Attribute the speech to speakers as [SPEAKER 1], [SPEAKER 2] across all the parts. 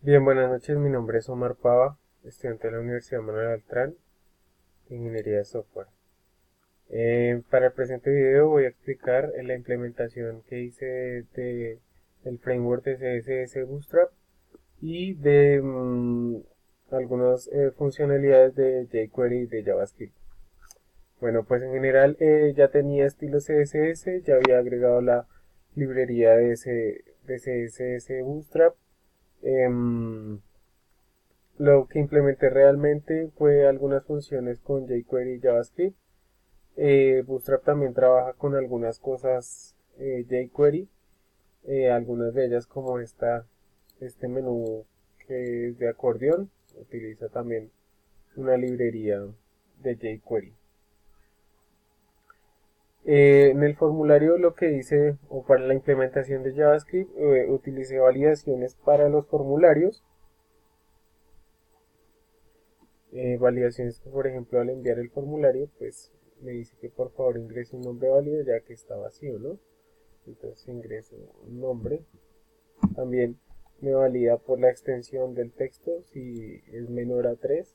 [SPEAKER 1] Bien, buenas noches. Mi nombre es Omar Pava, estudiante de la Universidad Manuel Beltrán, de Ingeniería de Software. Para el presente video voy a explicar la implementación que hice del framework de CSS Bootstrap y de algunas funcionalidades de jQuery y de JavaScript. Bueno, pues en general ya tenía estilo CSS, ya había agregado la librería de CSS Bootstrap. Em, Lo que implementé realmente fue algunas funciones con jQuery y JavaScript. Bootstrap también trabaja con algunas cosas jQuery, algunas de ellas como este menú que es de acordeón, utiliza también una librería de jQuery. En el formulario lo que hice, o para la implementación de JavaScript, utilicé validaciones para los formularios. Validaciones que, por ejemplo, al enviar el formulario, pues me dice que por favor ingrese un nombre válido ya que está vacío, ¿no? Entonces ingreso un nombre. También me valida por la extensión del texto si es menor a 3.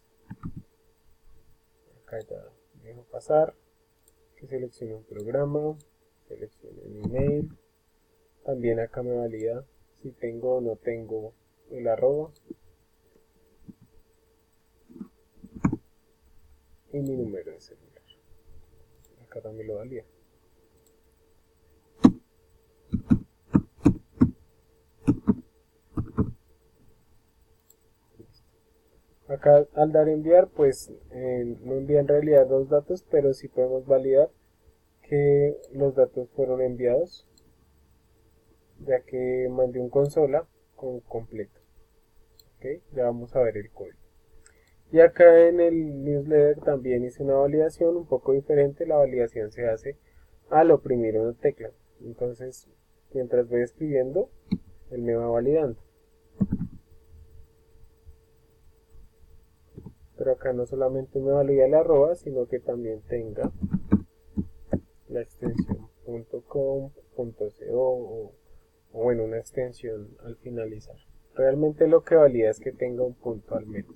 [SPEAKER 1] Acá ya dejo pasar. Que seleccione un programa. Seleccione un email. También acá me valida si tengo o no tengo el arroba y mi número de celular. Acá también lo valida. Acá al dar enviar, pues no envía en realidad los datos, pero sí podemos validar que los datos fueron enviados, ya que mandé un consola con completo. ¿Ok? Ya vamos a ver el código. Y acá en el newsletter también hice una validación un poco diferente. La validación se hace al oprimir una tecla. Entonces, mientras voy escribiendo, él me va validando. Pero acá no solamente me valida el arroba, sino que también tenga la extensión .com, .co o bueno, una extensión al finalizar. Realmente lo que valida es que tenga un punto al menos.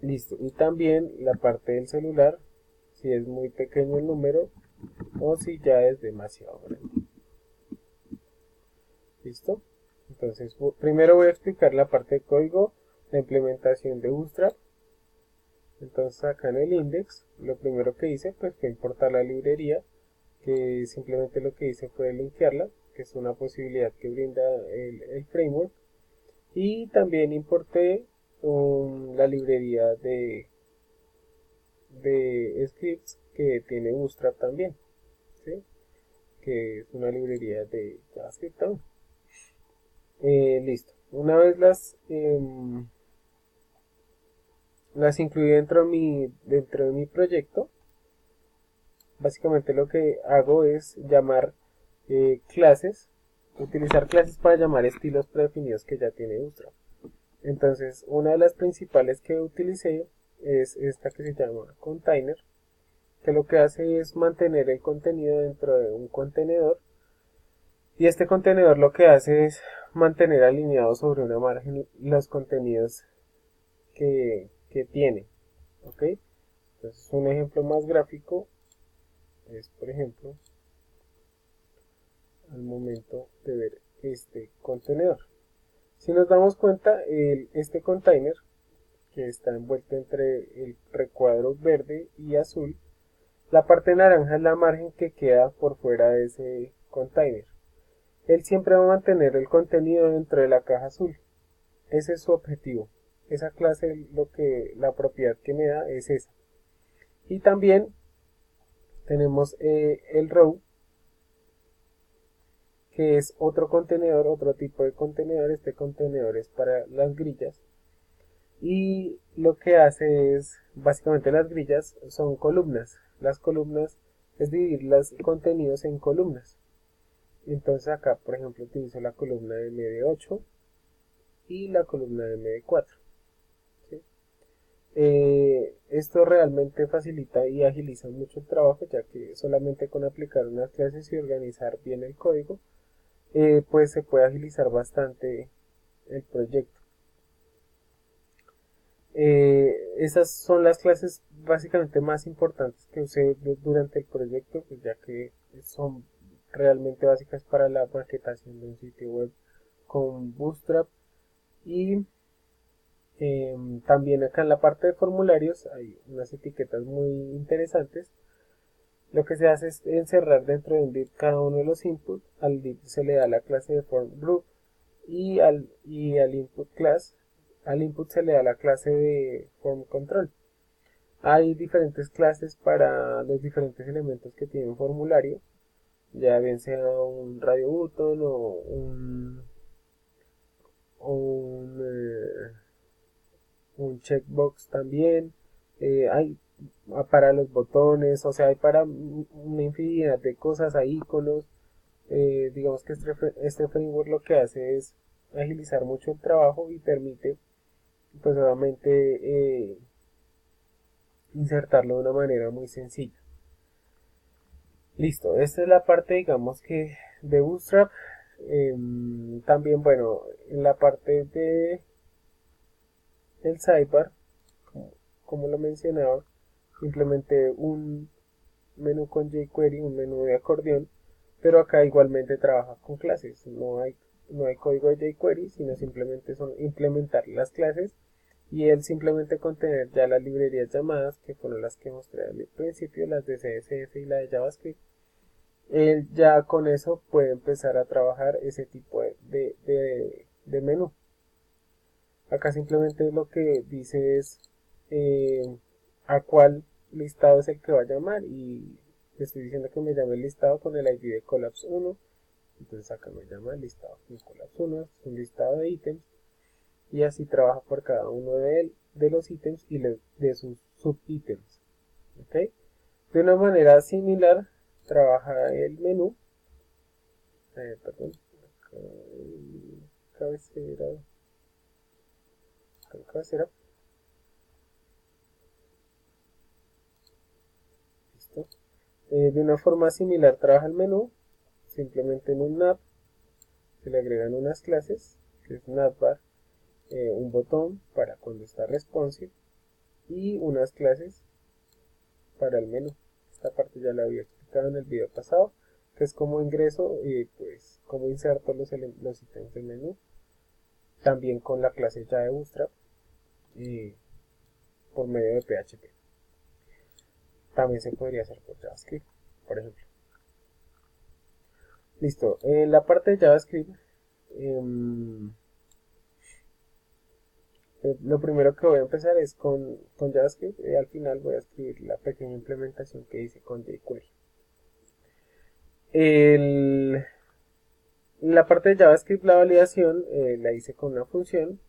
[SPEAKER 1] Listo. Y también la parte del celular, si es muy pequeño el número o si ya es demasiado grande. Listo. Entonces, primero voy a explicar la parte de código, la implementación de Bootstrap. Entonces acá en el index, lo primero que hice pues fue importar la librería, que simplemente lo que hice fue linkearla, que es una posibilidad que brinda el framework. Y también importé la librería de scripts que tiene Bootstrap también, ¿sí? Que es una librería de JavaScript también. Listo. Una vez las incluí dentro de mi proyecto, básicamente lo que hago es llamar clases, utilizar clases para llamar estilos predefinidos que ya tiene Bootstrap. Entonces, una de las principales que utilicé es esta que se llama container, que lo que hace es mantener el contenido dentro de un contenedor, y este contenedor lo que hace es mantener alineados sobre una margen los contenidos que tiene. ¿Ok? Entonces, un ejemplo más gráfico es, por ejemplo, al momento de ver este contenedor. Si nos damos cuenta, este container que está envuelto entre el recuadro verde y azul, la parte naranja es la margen que queda por fuera de ese container. Él siempre va a mantener el contenido dentro de la caja azul. Ese es su objetivo. Esa clase, la propiedad que me da es esa. Y también tenemos el row, que es otro contenedor, otro tipo de contenedor. Este contenedor es para las grillas. Y lo que hace es, básicamente las grillas son columnas. Las columnas es dividir los contenidos en columnas. Entonces acá, por ejemplo, utilizo la columna M de 8 y la columna M de 4. ¿Sí? Esto realmente facilita y agiliza mucho el trabajo, ya que solamente con aplicar unas clases y organizar bien el código, pues se puede agilizar bastante el proyecto. Esas son las clases básicamente más importantes que usé durante el proyecto, pues ya que son realmente básicas para la maquetación de un sitio web con Bootstrap. Y también acá en la parte de formularios hay unas etiquetas muy interesantes. Lo que se hace es encerrar dentro de un div cada uno de los inputs. Al div se le da la clase de form group y al input class, al input se le da la clase de form control. Hay diferentes clases para los diferentes elementos que tiene un formulario, ya bien sea un radio button o un checkbox también. Hay para los botones, o sea, hay para una infinidad de cosas, hay iconos. Digamos que este framework lo que hace es agilizar mucho el trabajo y permite, pues obviamente, insertarlo de una manera muy sencilla. Listo, esta es la parte, digamos que de Bootstrap. También, bueno, en la parte de el sidebar, como lo mencionaba, implementé un menú con jQuery, un menú de acordeón, pero acá igualmente trabaja con clases. No hay código de jQuery, sino simplemente son implementar las clases y él simplemente contener ya las librerías llamadas, que fueron las que mostré al principio, las de CSS y la de JavaScript. Él ya con eso puede empezar a trabajar ese tipo de menú. Acá simplemente lo que dice es a cuál listado es el que va a llamar y le estoy diciendo que me llame el listado con el ID de Collapse 1. Entonces acá me llama el listado con Collapse 1, es un listado de ítems y así trabaja por cada uno de los ítems y de sus subítems. ¿Okay? De una manera similar trabaja el menú. Perdón, cabecera, cabecera. Listo. De una forma similar trabaja el menú, simplemente en un nav se le agregan unas clases, que es navbar, un botón para cuando está responsive y unas clases para el menú. Esta parte ya la había explicado en el video pasado, que es como ingreso y pues como inserto los ítems del menú, también con la clase ya de Bootstrap por medio de PHP. También se podría hacer por JavaScript, por ejemplo. Listo, en la parte de JavaScript, lo primero que voy a empezar es con JavaScript y al final voy a escribir la pequeña implementación que hice con jQuery. La parte de JavaScript, la validación, la hice con una función.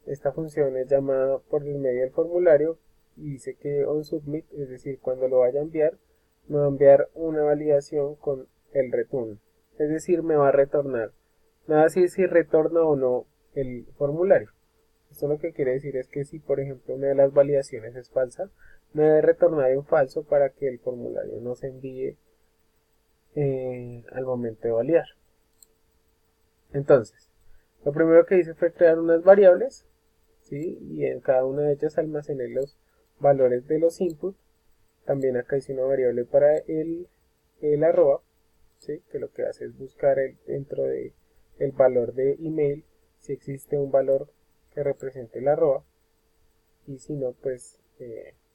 [SPEAKER 1] Esta función es llamada por el medio del formulario y dice que onSubmit, es decir, cuando lo vaya a enviar, me va a enviar una validación con el return. Es decir, me va a retornar. Me va a decir si retorna o no el formulario. Esto lo que quiere decir es que si, por ejemplo, una de las validaciones es falsa, me debe retornar un falso para que el formulario no se envíe al momento de validar. Entonces, lo primero que hice fue crear unas variables, ¿sí? Y en cada una de ellas almacené los valores de los inputs. También acá hice una variable para el arroba, ¿sí? Que lo que hace es buscar dentro de el valor de email si existe un valor que represente el arroba y si no, pues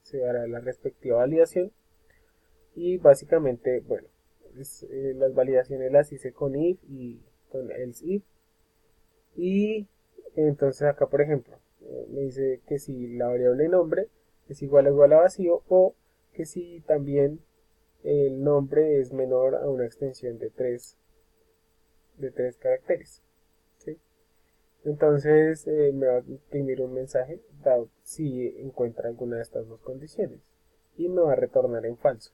[SPEAKER 1] se dará la respectiva validación. Y básicamente, bueno, las validaciones las hice con if y con else if. Y entonces acá, por ejemplo, me dice que si la variable nombre es igual a vacío o que si también el nombre es menor a una extensión de tres caracteres. ¿Sí? Entonces me va a imprimir un mensaje dado si encuentra alguna de estas dos condiciones y me va a retornar en falso.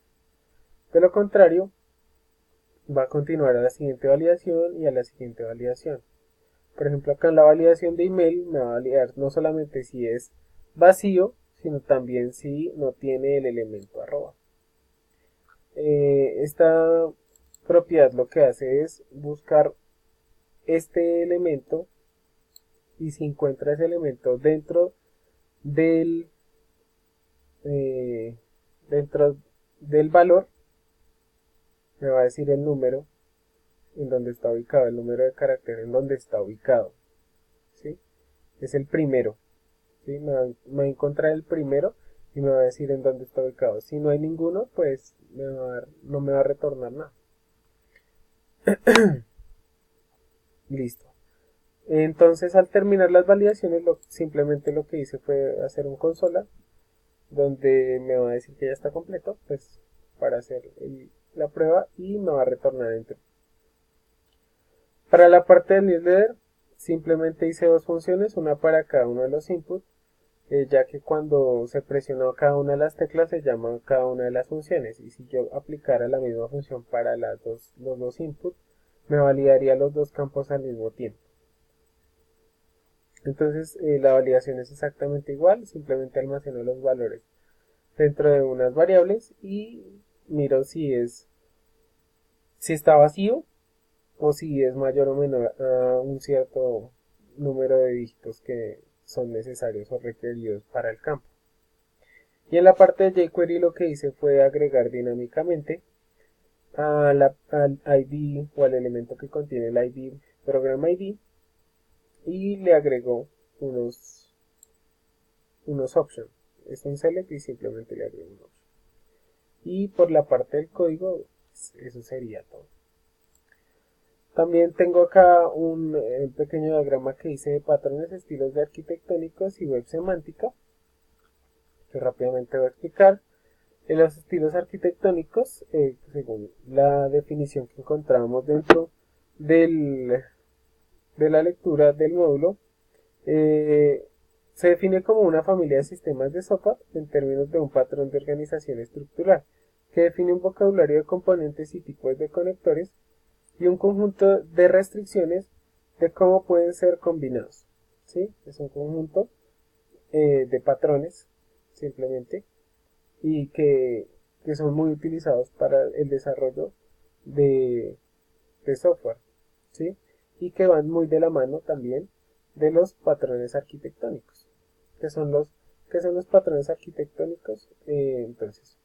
[SPEAKER 1] De lo contrario, va a continuar a la siguiente validación y a la siguiente validación. Por ejemplo, acá en la validación de email me va a validar no solamente si es vacío, sino también si no tiene el elemento arroba. Esta propiedad lo que hace es buscar este elemento y si encuentra ese elemento del, eh, dentro del valor, me va a decir el número en donde está ubicado, el número de carácter en donde está ubicado, ¿sí? Es el primero, ¿sí? Me va a encontrar el primero y me va a decir en dónde está ubicado. Si no hay ninguno, pues no me va a retornar nada. Listo. Entonces, al terminar las validaciones, simplemente lo que hice fue hacer un consola donde me va a decir que ya está completo, pues para hacer la prueba, y me va a retornar entre. Para la parte del newsletter, simplemente hice dos funciones, una para cada uno de los inputs, ya que cuando se presionó cada una de las teclas se llama cada una de las funciones, y si yo aplicara la misma función para los dos inputs, me validaría los dos campos al mismo tiempo. Entonces la validación es exactamente igual, simplemente almaceno los valores dentro de unas variables y miro si está vacío o si es mayor o menor a un cierto número de dígitos que son necesarios o requeridos para el campo. Y en la parte de jQuery lo que hice fue agregar dinámicamente al ID o al elemento que contiene el ID, Program ID, y le agregó unos options. Es un select y simplemente le agrego un option. Y por la parte del código, eso sería todo. También tengo acá un pequeño diagrama que hice de patrones, estilos de arquitectónicos y web semántica, que rápidamente voy a explicar. En los estilos arquitectónicos, según la definición que encontramos dentro de la lectura del módulo, se define como una familia de sistemas de software en términos de un patrón de organización estructural, que define un vocabulario de componentes y tipos de conectores y un conjunto de restricciones de cómo pueden ser combinados. ¿Sí? Es un conjunto de patrones, simplemente, y que son muy utilizados para el desarrollo de software, ¿sí? Y que van muy de la mano también de los patrones arquitectónicos. ¿Qué son los patrones arquitectónicos? Entonces,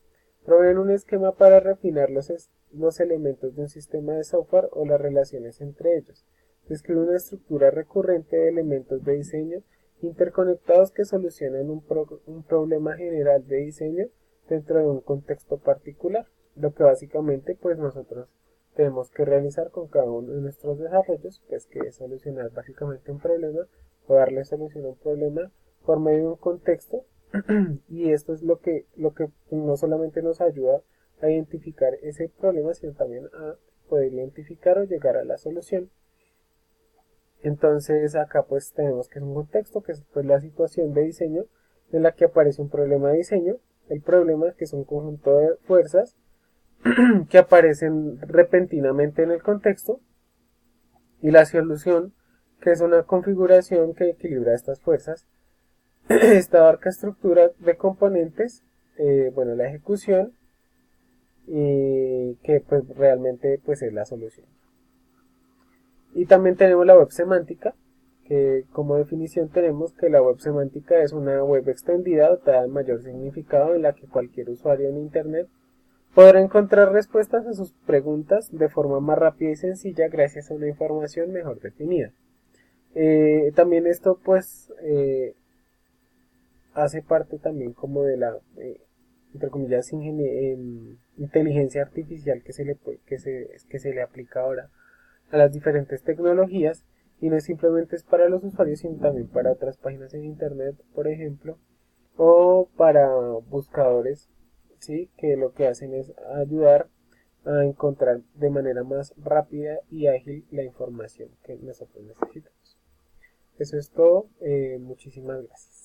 [SPEAKER 1] proveen un esquema para refinar los elementos de un sistema de software o las relaciones entre ellos. Describe una estructura recurrente de elementos de diseño interconectados que solucionan un problema general de diseño dentro de un contexto particular. Lo que básicamente pues nosotros tenemos que realizar con cada uno de nuestros desarrollos, pues que es solucionar básicamente un problema o darle solución a un problema por medio de un contexto. Y esto es lo que no solamente nos ayuda a identificar ese problema, sino también a poder identificar o llegar a la solución. Entonces acá pues tenemos que es un contexto, que es pues la situación de diseño en la que aparece un problema de diseño, el problema que es un conjunto de fuerzas que aparecen repentinamente en el contexto, y la solución, que es una configuración que equilibra estas fuerzas. Esta abarca estructura de componentes, bueno, la ejecución, y que pues realmente pues es la solución. Y también tenemos la web semántica, que como definición tenemos que la web semántica es una web extendida dotada de mayor significado en la que cualquier usuario en Internet podrá encontrar respuestas a sus preguntas de forma más rápida y sencilla gracias a una información mejor definida. También esto pues hace parte también como de la, entre comillas, inteligencia artificial que se le aplica ahora a las diferentes tecnologías, y no simplemente es para los usuarios, sino también para otras páginas en Internet, por ejemplo, o para buscadores, ¿sí? Que lo que hacen es ayudar a encontrar de manera más rápida y ágil la información que nosotros necesitamos. Eso es todo. Muchísimas gracias.